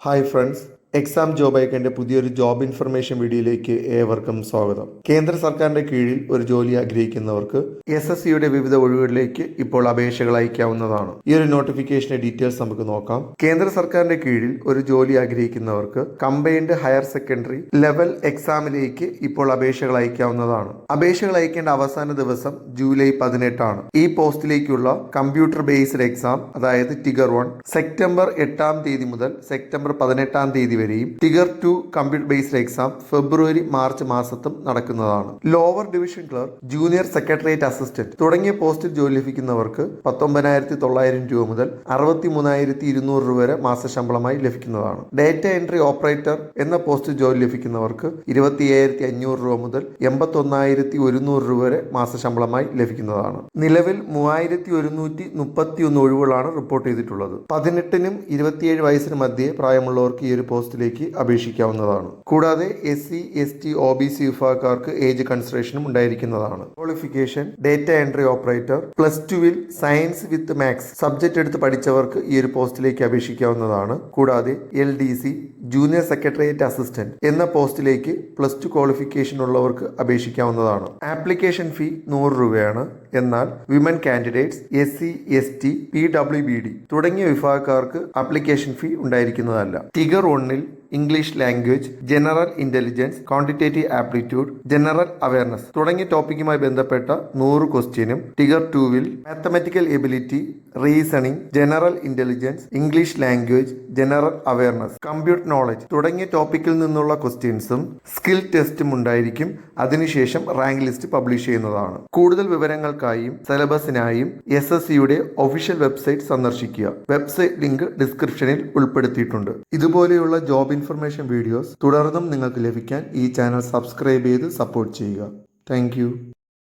Hi friends, exam job ഐക്കൻ്റെ പുതിയൊരു job information വീഡിയോയിലേക്ക് ഏവർക്കും സ്വാഗതം. കേന്ദ്ര സർക്കാരിന്റെ കീഴിൽ ഒരു ജോലി ആഗ്രഹിക്കുന്നവർക്ക് SSCയുടെ വിവിധ ഒഴിവുകളിലേക്ക് ഇപ്പോൾ അപേക്ഷകൾ അയക്കാവുന്നതാണ്. ഈ ഒരു നോട്ടിഫിക്കേഷന്റെ ഡീറ്റെയിൽസ് നമുക്ക് നോക്കാം. കേന്ദ്ര സർക്കാരിന്റെ കീഴിൽ ഒരു ജോലി ആഗ്രഹിക്കുന്നവർക്ക് കമ്പൈൻഡ് ഹയർ സെക്കൻഡറി ലെവൽ എക്സാമിലേക്ക് ഇപ്പോൾ അപേക്ഷകൾ അയക്കാവുന്നതാണ്. അപേക്ഷകൾ അയക്കേണ്ട അവസാന ദിവസം ജൂലൈ 18 ആണ്. ഈ പോസ്റ്റിലേക്കുള്ള കമ്പ്യൂട്ടർ ബേസ്ഡ് എക്സാം, അതായത് ടിഗർ 1, സെപ്റ്റംബർ 8 മുതൽ സെപ്റ്റംബർ 18 വരെയും ടിഗർ 2 കമ്പ്യൂട്ടർ ബേസ്ഡ് എക്സാം ഫെബ്രുവരി മാർച്ച് മാസത്തും നടക്കുന്നതാണ്. Lower division clerk, junior secretariat assistant തുടങ്ങിയ പോസ്റ്റിൽ ജോലി ലഭിക്കുന്നവർക്ക് 19,900 രൂപ മുതൽ 63,200 രൂപ വരെ മാസശമ്പളമായി ലഭിക്കുന്നതാണ്. ഡേറ്റ എൻട്രി ഓപ്പറേറ്റർ എന്ന പോസ്റ്റിൽ ജോലി ലഭിക്കുന്നവർക്ക് 27,500 രൂപ മുതൽ 81,100 രൂപ വരെ മാസശമ്പളമായി ലഭിക്കുന്നതാണ്. നിലവിൽ 3,131 ഒഴിവുകളാണ് റിപ്പോർട്ട് ചെയ്തിട്ടുള്ളത്. 18-നും 27 വയസ്സിന് മധ്യേ പ്രായമുള്ളവർക്ക് ഈ ഒരു പോസ്റ്റിലേക്ക് അപേക്ഷിക്കാവുന്നതാണ്. കൂടാതെ SC, ST, OBC വിഭാഗക്കാർക്ക് ഏജ് കൺസിഡറേഷനും ഉണ്ടായിരിക്കുന്നതാണ്. ക്വാളിഫിക്കേഷൻ: ഡേറ്റ എൻട്രി ഓപ്പറേറ്റർ, +2-ൽ സയൻസ് വിത്ത് മാത്സ് സബ്ജക്ട് എടുത്ത് പഠിച്ചവർക്ക് ഈ ഒരു പോസ്റ്റിലേക്ക് അപേക്ഷിക്കാവുന്നതാണ്. കൂടാതെ LDC, ജൂനിയർ സെക്രട്ടേറിയറ്റ് അസിസ്റ്റന്റ് എന്ന പോസ്റ്റിലേക്ക് +2 ക്വാളിഫിക്കേഷൻ ഉള്ളവർക്ക് അപേക്ഷിക്കാവുന്നതാണ്. ആപ്ലിക്കേഷൻ ഫീ 100 രൂപയാണ്. എന്നാൽ women candidates, SC, ST, PWBD തുടങ്ങിയ വിഭാഗക്കാർക്ക് ആപ്ലിക്കേഷൻ ഫീ ഉണ്ടായിരിക്കുന്നതല്ല. ടിഗർ 1-ൽ English language, general intelligence, quantitative aptitude, general awareness തുടങ്ങിയ ടോപ്പിക്കുമായി ബന്ധപ്പെട്ട 100 ക്വസ്റ്റ്യനും, ടിഗർ 2-ൽ mathematical ability, reasoning, general intelligence, English language, general awareness, computer knowledge തുടങ്ങിയ ടോപ്പിക്കിൽ നിന്നുള്ള ക്വസ്റ്റ്യൻസും സ്കിൽ ടെസ്റ്റും ഉണ്ടായിരിക്കും. അതിനുശേഷം റാങ്ക് ലിസ്റ്റ് പബ്ലിഷ് ചെയ്യുന്നതാണ്. കൂടുതൽ വിവരങ്ങൾക്കായും സിലബസിനായും SSCയുടെ ഒഫീഷ്യൽ വെബ്സൈറ്റ് സന്ദർശിക്കുക. വെബ്സൈറ്റ് ലിങ്ക് ഡിസ്ക്രിപ്ഷനിൽ ഉൾപ്പെടുത്തിയിട്ടുണ്ട്. ഇതുപോലെയുള്ള ജോബ് ഇൻഫർമേഷൻ വീഡിയോസ് തുടർന്നും നിങ്ങൾക്ക് ലഭിക്കാൻ ഈ ചാനൽ സബ്സ്ക്രൈബ് ചെയ്ത് സപ്പോർട്ട് ചെയ്യുക. താങ്ക്